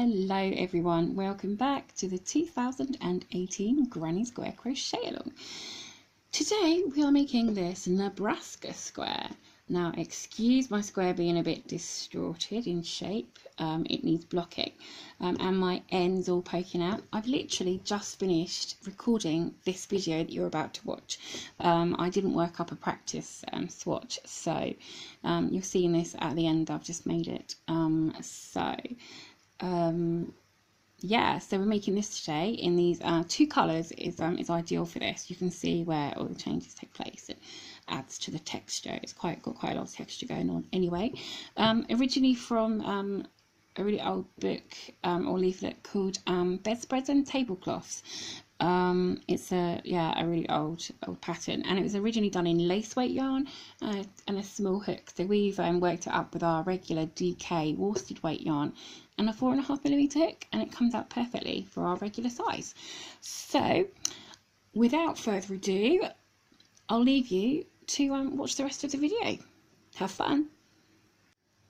Hello everyone, welcome back to the 2018 Granny Square Crochet Along. Today we are making this Nebraska square. Now excuse my square being a bit distorted in shape, it needs blocking and my ends all poking out. I've literally just finished recording this video that you're about to watch. I didn't work up a practice swatch, so you're seeing this at the end. I've just made it. Yeah, so we're making this today in these two colours is ideal for this. You can see where all the changes take place. It adds to the texture. It's got quite a lot of texture going on anyway. Originally from a really old book or leaflet called Bedspreads and Tablecloths. It's a really old pattern, and it was originally done in lace weight yarn and a small hook. So we've worked it up with our regular DK worsted weight yarn and a 4.5mm hook, and it comes out perfectly for our regular size. So without further ado, I'll leave you to watch the rest of the video. Have fun.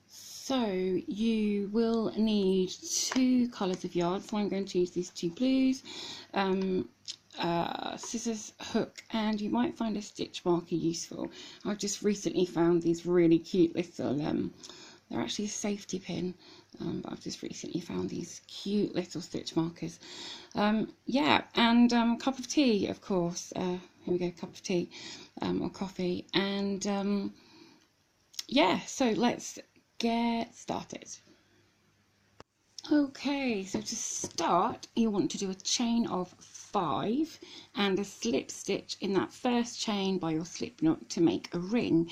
So you will need two colours of yarn. So I'm going to use these two blues, scissors, hook, and you might find a stitch marker useful. I've just recently found these really cute little, they're actually a safety pin, but I've just recently found these cute little stitch markers. Yeah, and cup of tea, of course. Here we go, cup of tea or coffee. And yeah, so let's get started. Okay, so to start you want to do a chain of 5 and a slip stitch in that first chain by your slip knot to make a ring.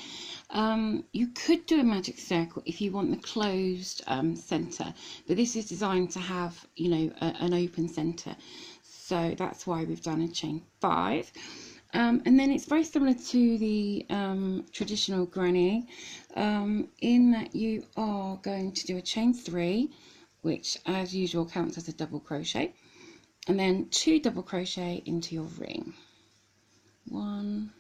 You could do a magic circle if you want the closed center, but this is designed to have, you know, an open center, so that's why we've done a chain 5. And then it's very similar to the traditional granny in that you are going to do a chain 3, which as usual counts as a double crochet, and then 2 double crochet into your ring. 1,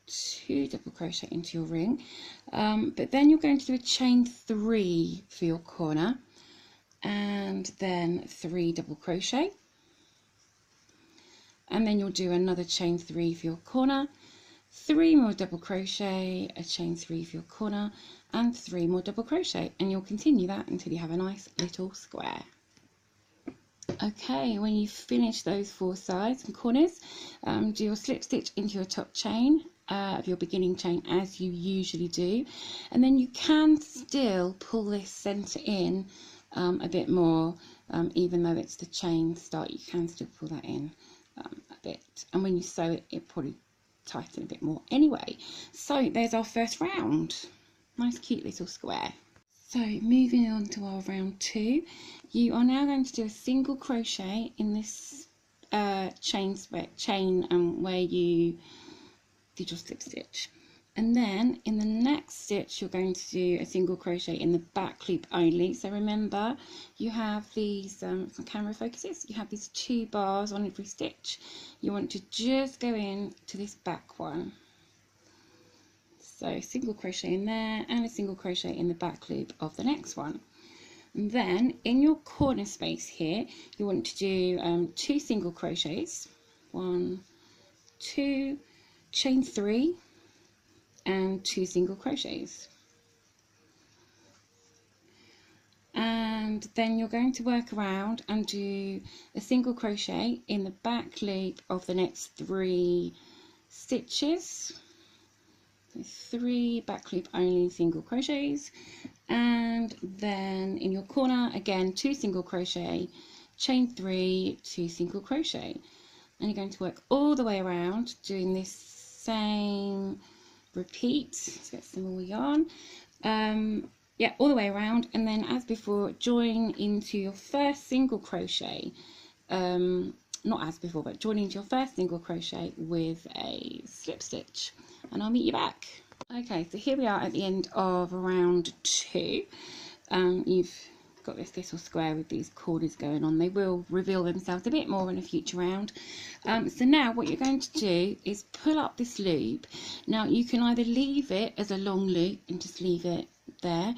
2 double crochet into your ring, but then you're going to do a chain 3 for your corner, and then 3 double crochet. And then you'll do another chain 3 for your corner, 3 more double crochet, a chain 3 for your corner, and 3 more double crochet, and you'll continue that until you have a nice little square. Okay, when you finish those 4 sides and corners, do your slip stitch into your top chain of your beginning chain as you usually do, and then you can still pull this center in a bit more, even though it's the chain start, you can still pull that in a bit, and when you sew it, it probably tighten a bit more anyway. So there's our first round. Nice cute little square. So moving on to our round 2, you are now going to do a single crochet in this chain where you did your slip stitch, and then in the next stitch you're going to do a single crochet in the back loop only. So remember, you have these camera focuses, you have these 2 bars on every stitch. You want to just go in to this back one, so single crochet in there and a single crochet in the back loop of the next one. And then in your corner space here you want to do 2 single crochets, 1, 2, chain 3 and 2 single crochets, and then you're going to work around and do a single crochet in the back loop of the next 3 stitches. So 3 back loop only single crochets, and then in your corner again 2 single crochet, chain 3, 2 single crochet, and you're going to work all the way around doing this same repeat. Let's get some more yarn. Yeah, all the way around, and then as before join into your first single crochet, not as before, but join into your first single crochet with a slip stitch, and I'll meet you back. Okay, so here we are at the end of round 2. You've got this little square with these corners going on. They will reveal themselves a bit more in a future round. So now what you're going to do is pull up this loop. Now you can either leave it as a long loop and just leave it there.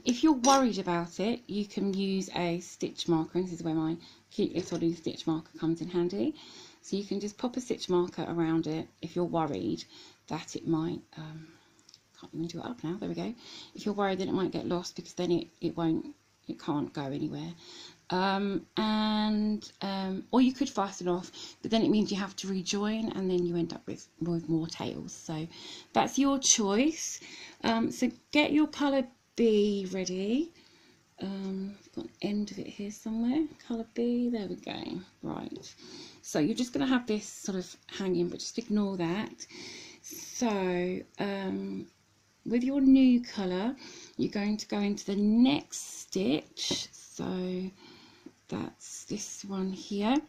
If you're worried about it, you can use a stitch marker, and this is where my cute little new stitch marker comes in handy. So you can just pop a stitch marker around it if you're worried that it might, can't even do it up now, there we go. If you're worried that it might get lost, because then it can't go anywhere. Or you could fasten off, but then it means you have to rejoin, and then you end up with more tails. So that's your choice. So get your colour B ready. I've got an end of it here somewhere. Colour B, there we go. Right, so you're just going to have this sort of hanging, but just ignore that. So with your new colour, you're going to go into the next stitch. So that's this one here,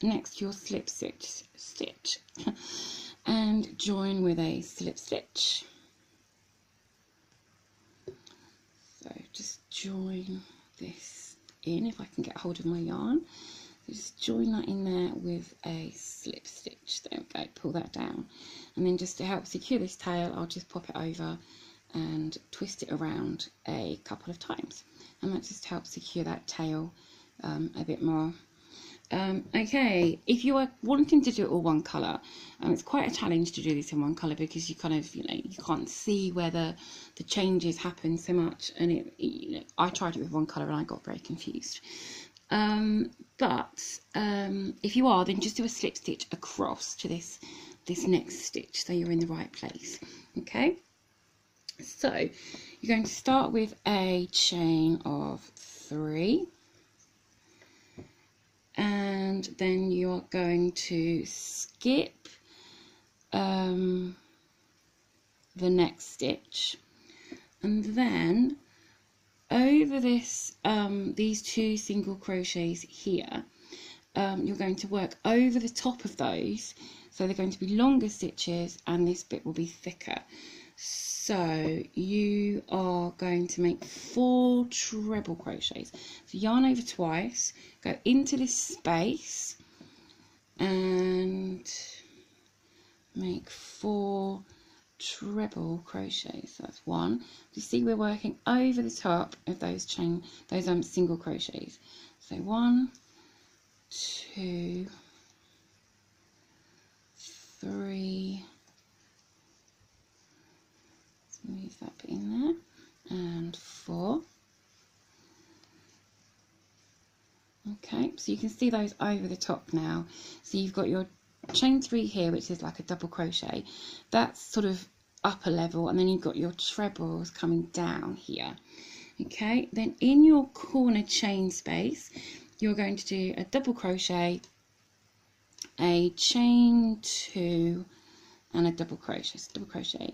next to your slip stitch and join with a slip stitch. So just join this in, if I can get hold of my yarn. So just join that in there with a slip stitch. There we go, pull that down, and then just to help secure this tail, I'll just pop it over and twist it around a couple of times, and that just helps secure that tail a bit more. Okay, if you are wanting to do it all one colour, it's quite a challenge to do this in one colour, because you kind of, you can't see where the changes happen so much, and I tried it with one colour and I got very confused. But if you are, then just do a slip stitch across to this next stitch, so you're in the right place. Okay, so you're going to start with a chain of 3, and then you're going to skip the next stitch, and then over this these 2 single crochets here, you're going to work over the top of those, so they're going to be longer stitches and this bit will be thicker. So you are going to make 4 treble crochets. So yarn over twice, go into this space and make 4 treble crochets. So that's 1. You see we're working over the top of those single crochets. So 1, 2, 3. Move that bit in there, and 4. Okay, so you can see those over the top now. So you've got your chain 3 here, which is like a double crochet. That's sort of upper level, and then you've got your trebles coming down here. Okay, then in your corner chain space, you're going to do a double crochet, a chain 2, and a double crochet. So double crochet,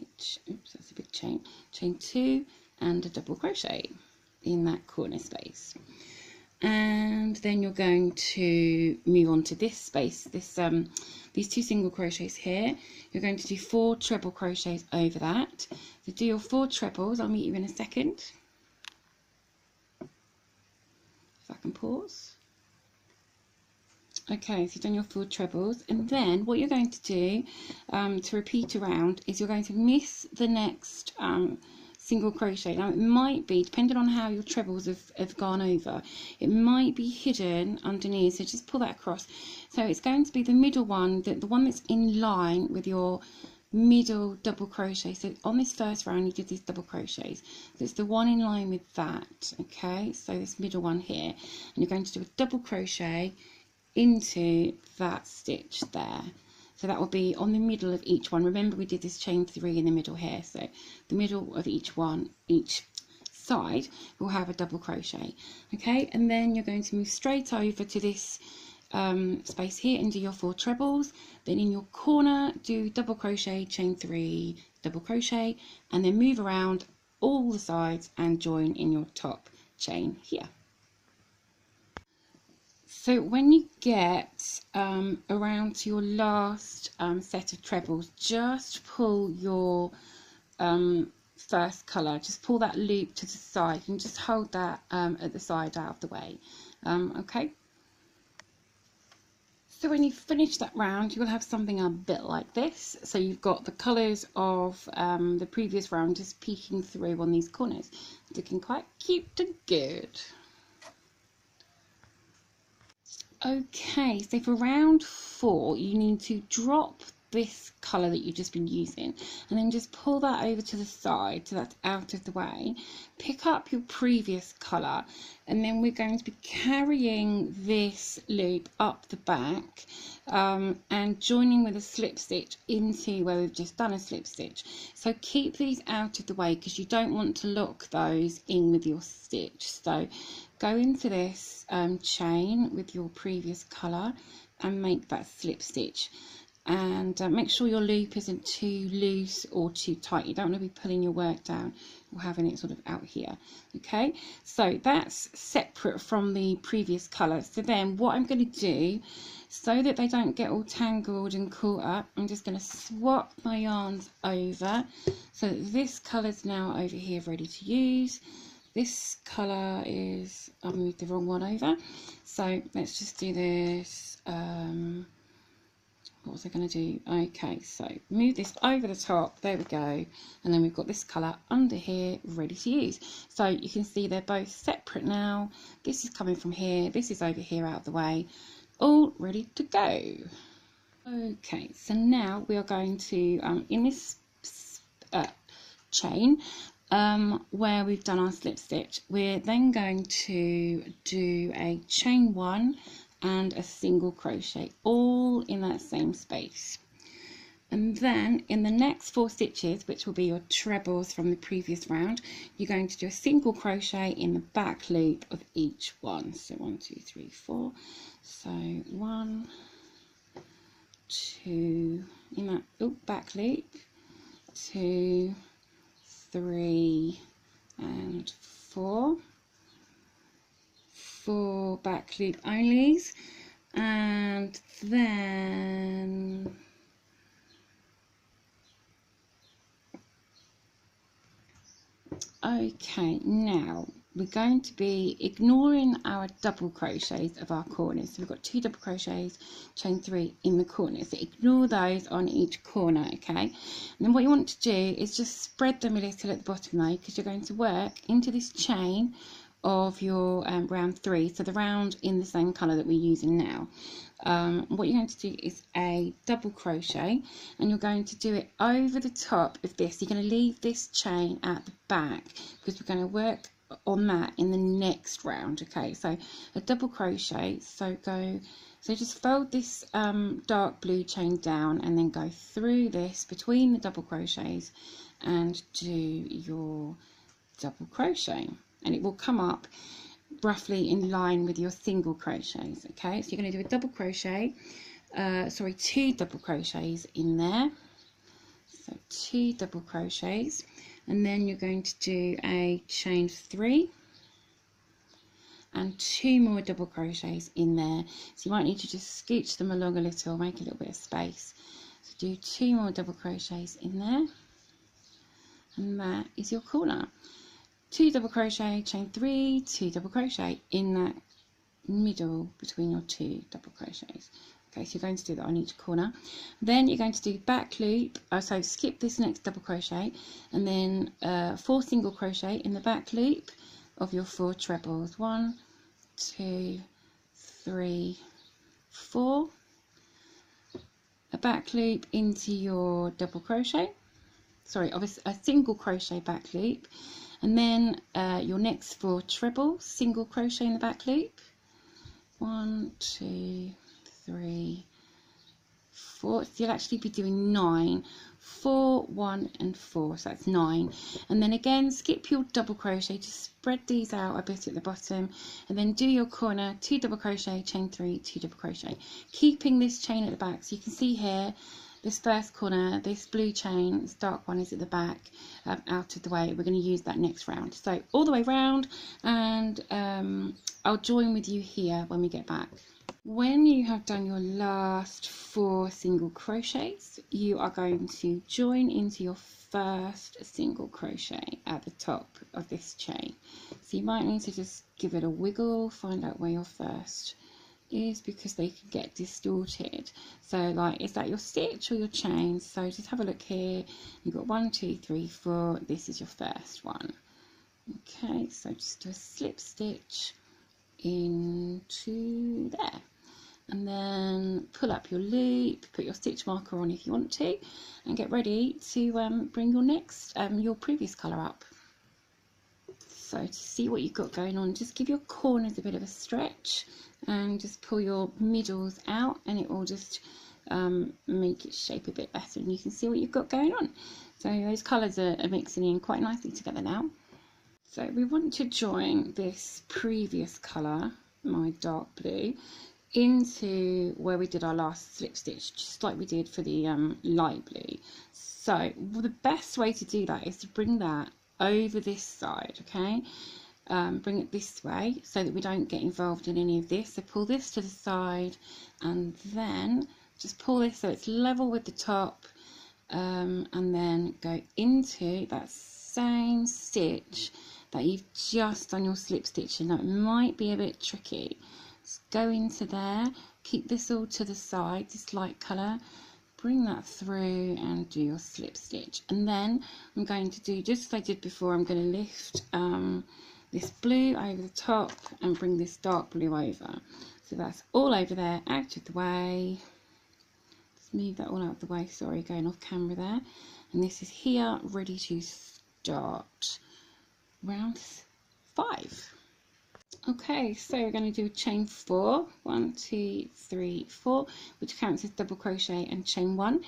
oops, that's a big chain 2 and a double crochet in that corner space. And then you're going to move on to this space, these 2 single crochets here. You're going to do 4 treble crochets over that. So do your 4 trebles. I'll meet you in a second. If I can pause. Okay, so you've done your 4 trebles, and then what you're going to do to repeat around is you're going to miss the next single crochet. Now it might be, depending on how your trebles have gone over, it might be hidden underneath, so just pull that across. So it's going to be the middle one, the one that's in line with your middle double crochet. So on this first round you did these double crochets, so it's the one in line with that. Okay, so this middle one here, and you're going to do a double crochet into that stitch there. So that will be on the middle of each one. Remember we did this chain 3 in the middle here, so the middle of each one, each side will have a double crochet. Okay, and then you're going to move straight over to this space here and do your 4 trebles. Then in your corner do double crochet, chain 3, double crochet, and then move around all the sides and join in your top chain here. So when you get around to your last set of trebles, just pull your first colour, just pull that loop to the side, and just hold that at the side out of the way. Okay. So when you finish that round, you will have something a bit like this. So you've got the colours of the previous round just peeking through on these corners, looking quite cute and good. Okay, so for round 4, you need to drop this colour that you've just been using and then just pull that over to the side so that's out of the way. Pick up your previous colour and then we're going to be carrying this loop up the back and joining with a slip stitch into where we've just done a slip stitch. So keep these out of the way because you don't want to lock those in with your stitch. So go into this chain with your previous colour and make that slip stitch. And make sure your loop isn't too loose or too tight. You don't want to be pulling your work down or having it sort of out here. Okay, so that's separate from the previous colour. So then what I'm going to do, so that they don't get all tangled and caught up, I'm just going to swap my yarns over. So this colour's now over here ready to use. This colour is, I've moved the wrong one over. So let's just do this. What was I going to do? Okay, so move this over the top, there we go, and then we've got this colour under here ready to use. So you can see they're both separate now. This is coming from here, this is over here out of the way, all ready to go. Okay, so now we are going to, in this chain, where we've done our slip stitch, we're then going to do a chain 1 and a single crochet all in that same space, and then in the next 4 stitches, which will be your trebles from the previous round, you're going to do a single crochet in the back loop of each one. So 1 2 3 4, so 1 2 in that back loop, 2 3 and 4 back loop onlys, and then okay, now we're going to be ignoring our double crochets of our corners. So we've got 2 double crochets, chain 3 in the corners, so ignore those on each corner. Okay, and then what you want to do is just spread them a little at the bottom though, because you're going to work into this chain of your round 3, so the round in the same colour that we're using now. What you're going to do is a double crochet, and you're going to do it over the top of this. You're going to leave this chain at the back because we're going to work on that in the next round. Okay, so a double crochet, so just fold this dark blue chain down and then go through this between the double crochets and do your double crochet, and it will come up roughly in line with your single crochets. Okay, so you're going to do a double crochet, 2 double crochets in there, so 2 double crochets, and then you're going to do a chain 3 and 2 more double crochets in there. So you might need to just scooch them along a little, make a little bit of space. So do 2 more double crochets in there, and that is your corner. 2 double crochet, chain 3, 2 double crochet in that middle between your 2 double crochets. Okay, so you're going to do that on each corner. Then you're going to do back loop, so skip this next double crochet, and then 4 single crochet in the back loop of your 4 trebles. 1 2 3 4, a back loop into your double crochet, a single crochet back loop, and then your next 4 trebles, single crochet in the back loop. 1 2 3 4, so you'll actually be doing 9, 4 1 and 4, so that's 9. And then again, skip your double crochet, just spread these out a bit at the bottom, and then do your corner, 2 double crochet, chain 3, 2 double crochet, keeping this chain at the back. So you can see here, this first corner, this blue chain, this dark one is at the back, out of the way. We're going to use that next round. So all the way round, and I'll join with you here when we get back. When you have done your last 4 single crochets, you are going to join into your first single crochet at the top of this chain. So you might need to just give it a wiggle, find out where your first is because they can get distorted. So like, is that your stitch or your chain? So just have a look here. You've got 1, 2, 3, 4. This is your first one. Okay, so just do a slip stitch into there, and then pull up your loop, put your stitch marker on if you want to, and get ready to bring your next your previous colour up. So to see what you've got going on, just give your corners a bit of a stretch and just pull your middles out, and it will just make it shape a bit better, and you can see what you've got going on. So those colours are mixing in quite nicely together now. So we want to join this previous colour, my dark blue, into where we did our last slip stitch, just like we did for the light blue. So the best way to do that is to bring that over this side, okay? Bring it this way so that we don't get involved in any of this. So pull this to the side, and then just pull this so it's level with the top, and then go into that same stitch that you've just done your slip stitch in. That might be a bit tricky. Just go into there, keep this all to the side, this light colour, bring that through and do your slip stitch. And then I'm going to do just as I did before. I'm going to lift this blue over the top and bring this dark blue over. So that's all over there, out of the way. Just move that all out of the way, sorry, going off camera there. And this is here, ready to start round 5. Okay, so we're going to do a chain 4, 1, 2, 3, 4, which counts as double crochet and chain 1.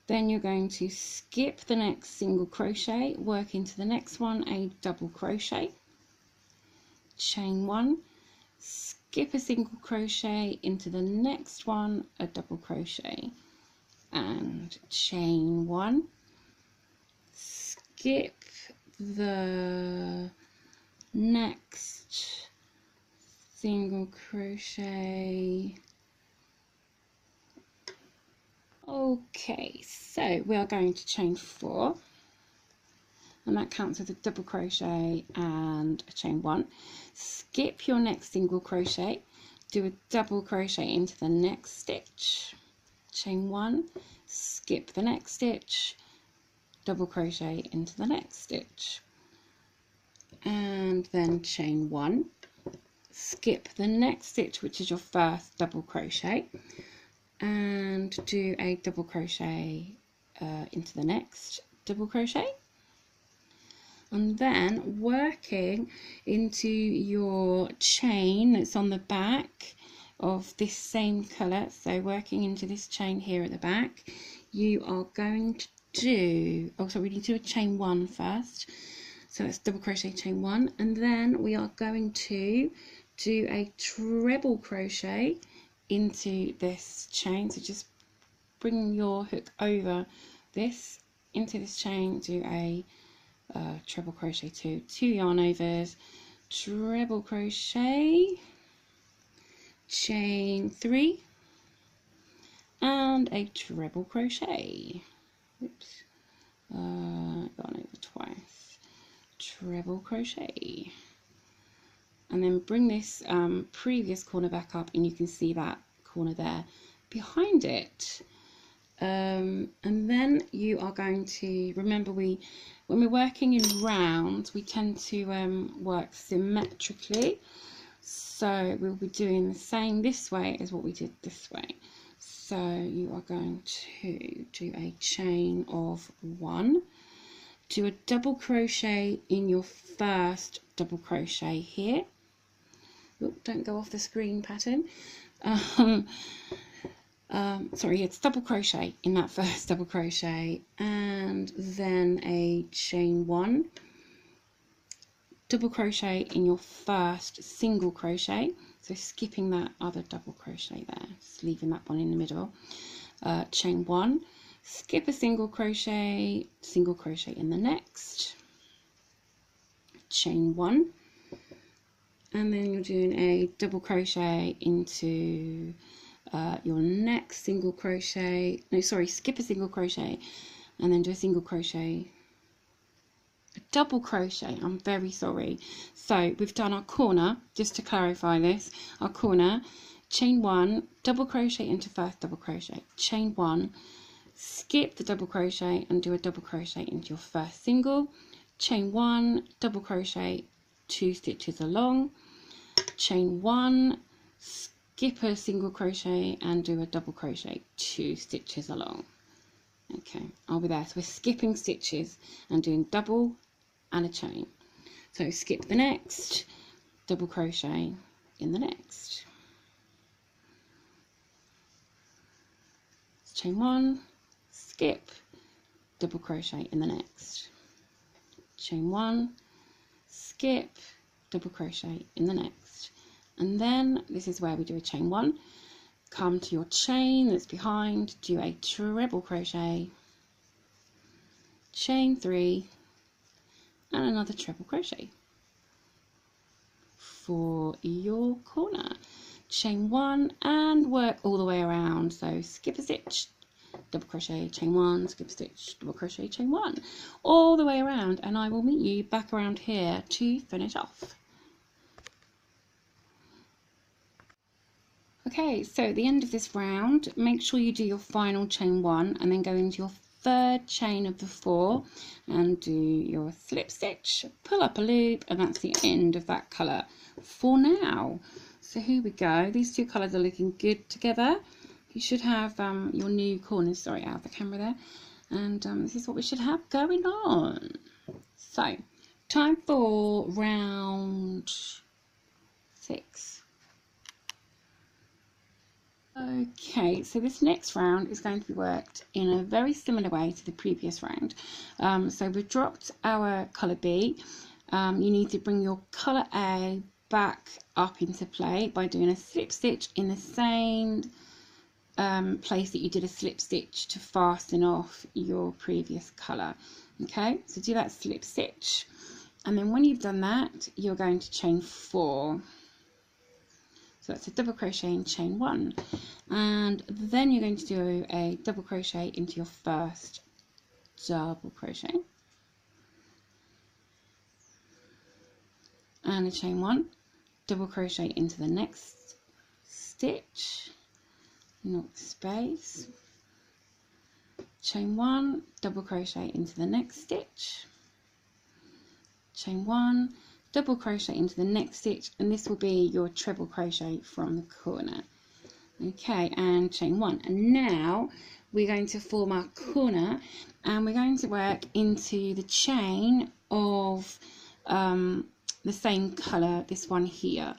Then you're going to skip the next single crochet, work into the next one a double crochet, chain 1, skip a single crochet into the next one, a double crochet, and chain 1, skip the next single crochet. Okay, so we are going to chain 4, and that counts as a double crochet and a chain 1. Skip your next single crochet, do a double crochet into the next stitch, chain 1, skip the next stitch, double crochet into the next stitch, and then chain 1, skip the next stitch, which is your first double crochet, and do a double crochet into the next double crochet, and then working into your chain that's on the back of this same colour, so working into this chain here at the back, you are going to do, oh sorry, we need to do a chain 1 first, so it's double crochet, chain 1, and then we are going to do a treble crochet into this chain. So just bring your hook over this into this chain, do a treble crochet, 2 yarn overs, treble crochet, chain 3, and a treble crochet. Oops, gone over twice, treble crochet, and then bring this previous corner back up, and you can see that corner there behind it. And then you are going to remember, when we're working in rounds, we tend to work symmetrically, so we'll be doing the same this way as what we did this way. So you are going to do a chain of 1, do a double crochet in your first double crochet here. Oop, don't go off the screen pattern. Sorry, it's double crochet in that first double crochet, and then a chain 1, double crochet in your first single crochet, so skipping that other double crochet there, just leaving that one in the middle, chain 1, skip a single crochet in the next, chain 1, and then you're doing a double crochet into your next single crochet, no sorry, skip a single crochet and then do a single crochet, a double crochet, I'm very sorry. So we've done our corner, just to clarify this, our corner, chain 1, double crochet into first double crochet, chain 1, skip the double crochet and do a double crochet into your first single, chain 1, double crochet 2 stitches along, chain 1, skip a single crochet and do a double crochet 2 stitches along. Okay, I'll be there. So we're skipping stitches and doing double and a chain. So skip the next, double crochet in the next, chain 1, skip, double crochet in the next, chain 1, skip, double crochet in the next, and then this is where we do a chain 1, come to your chain that's behind, do a treble crochet, chain 3 and another treble crochet for your corner, chain 1 and work all the way around. So skip a stitch, double crochet, chain 1, skip a stitch, double crochet, chain 1, all the way around, and I will meet you back around here to finish off. Okay, so at the end of this round, make sure you do your final chain 1 and then go into your third chain of the 4 and do your slip stitch, pull up a loop, and that's the end of that colour for now. So here we go, these two colours are looking good together. You should have your new corners, sorry, out of the camera there, and this is what we should have going on. So time for round 6. Okay, so this next round is going to be worked in a very similar way to the previous round. So we've dropped our colour B. You need to bring your colour A back up into play by doing a slip stitch in the same place that you did a slip stitch to fasten off your previous colour. Okay, so do that slip stitch, and then when you've done that, you're going to chain 4. So that's a double crochet and chain 1, and then you're going to do a double crochet into your first double crochet and a chain 1, double crochet into the next stitch, not space, chain 1, double crochet into the next stitch, chain 1, double crochet into the next stitch, and this will be your treble crochet from the corner. Okay, and chain 1, and now we're going to form our corner, and we're going to work into the chain of the same colour, this one here.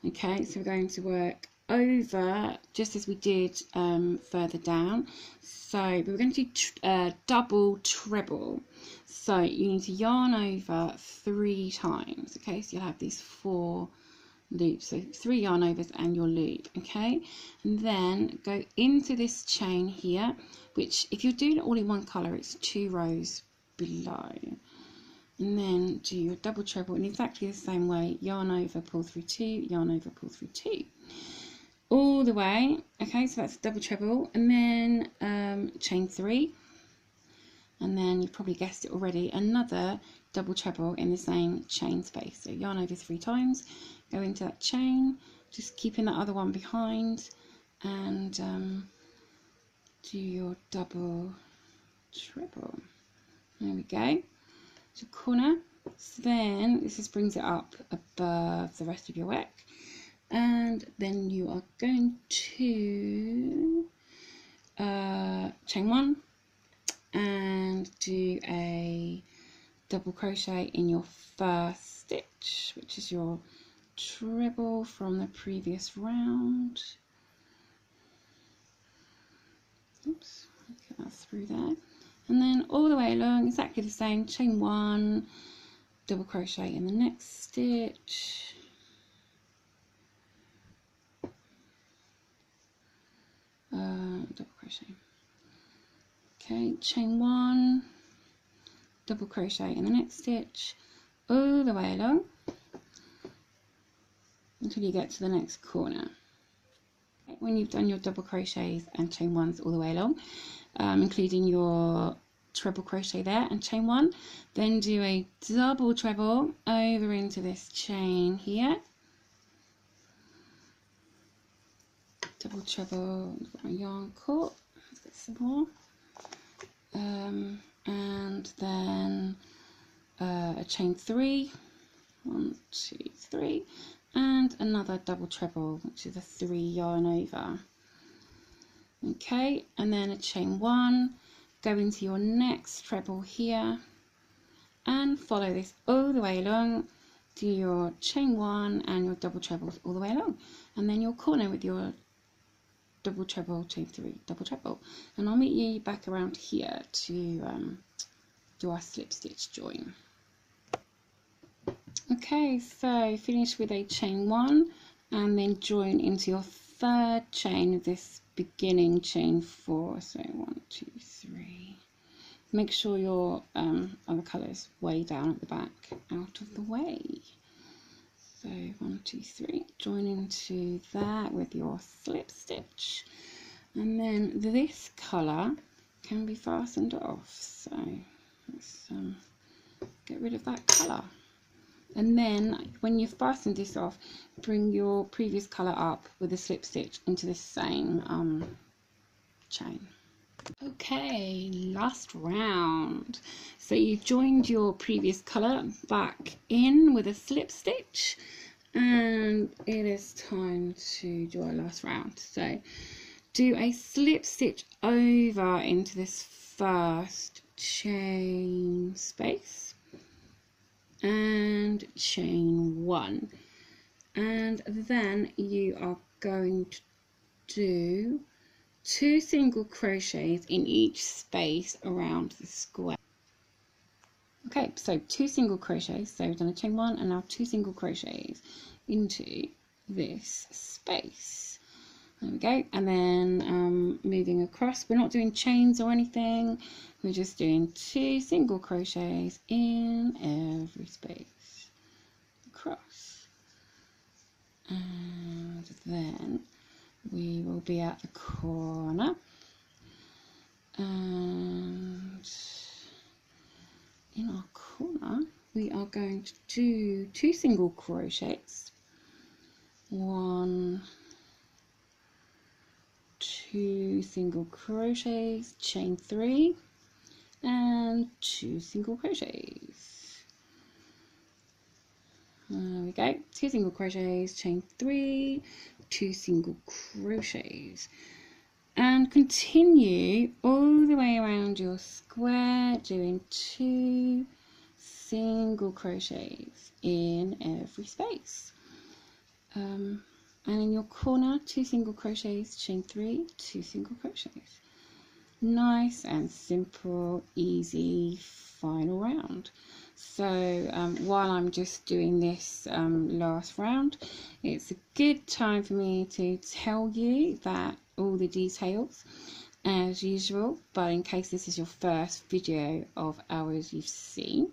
Okay, so we're going to work over just as we did further down. So we're going to do double treble. So you need to yarn over 3 times. Okay, so you'll have these 4 loops, so 3 yarn overs and your loop. Okay, and then go into this chain here, which if you're doing it all in one colour, it's 2 rows below, and then do your double treble in exactly the same way. Yarn over, pull through 2, yarn over, pull through 2, all the way. Okay, so that's double treble, and then chain 3, and then you've probably guessed it already, another double treble in the same chain space. So yarn over 3 times, go into that chain, just keeping that other one behind, and do your double treble. There we go. So corner. So then this just brings it up above the rest of your work, and then you are going to chain 1 and do a double crochet in your first stitch, which is your treble from the previous round. Oops, get that through there, and then all the way along exactly the same, chain 1, double crochet in the next stitch, double crochet. Okay, chain 1, double crochet in the next stitch, all the way along until you get to the next corner. When you've done your double crochets and chain 1s all the way along, including your treble crochet there and chain 1, then do a double treble over into this chain here, double treble, I've got my yarn caught, let's get some more, and then a chain 3, 1, 2, 3, and another double treble, which is a 3 yarn over. Okay, and then a chain 1, go into your next treble here and follow this all the way along. Do your chain 1 and your double trebles all the way along, and then your corner with your double treble, chain 3, double treble, and I'll meet you back around here to do our slip stitch join. Okay, so finish with a chain 1 and then join into your third chain of this beginning chain 4. So 1, 2, 3. Make sure your other colour is way down at the back, out of the way. So 1, 2, 3, join into that with your slip stitch, and then this colour can be fastened off. So let's get rid of that colour, and then when you've fastened this off, bring your previous colour up with a slip stitch into the same chain. Okay, last round. So you've joined your previous colour back in with a slip stitch, and it is time to do our last round. So do a slip stitch over into this first chain space and chain 1, and then you are going to do 2 single crochets in each space around the square. Okay, so 2 single crochets, so we've done a chain 1 and now 2 single crochets into this space. There we go, and then moving across, we're not doing chains or anything, we're just doing 2 single crochets in every space across, and then we will be at the corner, and in our corner we are going to do 2 single crochets, 1, 2 single crochets, chain 3 and 2 single crochets. There we go, 2 single crochets, chain 3, 2 single crochets, and continue all the way around your square doing 2 single crochets in every space, and in your corner 2 single crochets, chain 3, 2 single crochets. Nice and simple, easy final round. So while I'm just doing this last round, it's a good time for me to tell you that all the details as usual, but in case this is your first video of ours you've seen,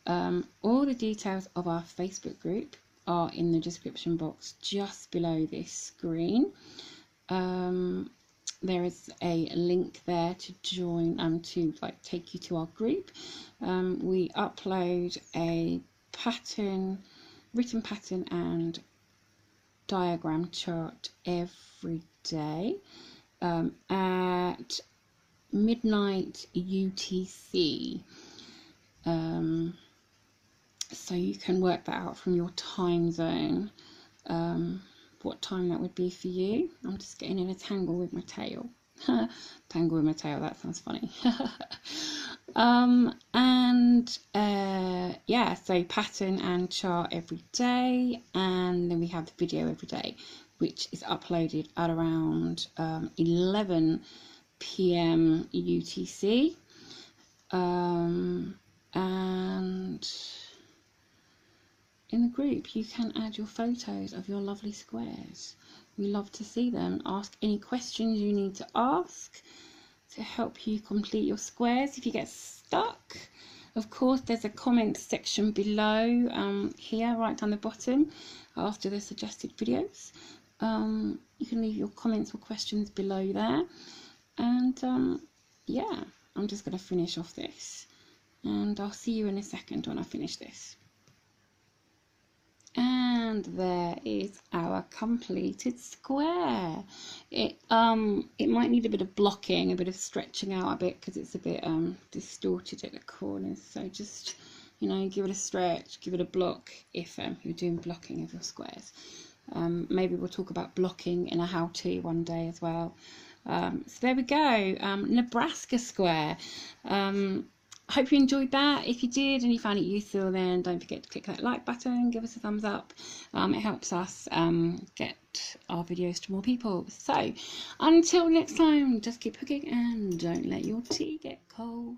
all the details of our Facebook group are in the description box just below this screen. There is a link there to join to take you to our group. We upload a written pattern and diagram chart every day at midnight UTC, so you can work that out from your time zone, what time that would be for you. I'm just getting in a tangle with my tail. Tangle with my tail, that sounds funny. Yeah, so pattern and chart every day, and then we have the video every day, which is uploaded at around 11 PM UTC, and in the group you can add your photos of your lovely squares. We love to see them. Ask any questions you need to ask to help you complete your squares if you get stuck. Of course, there's a comment section below here, right down the bottom, after the suggested videos. You can leave your comments or questions below there. And yeah, I'm just going to finish off this, and I'll see you in a second when I finish this. And And there is our completed square. It might need a bit of blocking, a bit of stretching out a bit, because it's a bit distorted at the corners. So just, you know, give it a stretch, give it a block if you're doing blocking of your squares. Maybe we'll talk about blocking in a how-to one day as well. So there we go, Nebraska square. Hope you enjoyed that. If you did and you found it useful, then don't forget to click that like button, give us a thumbs up. It helps us get our videos to more people. So until next time, just keep hooking and don't let your tea get cold.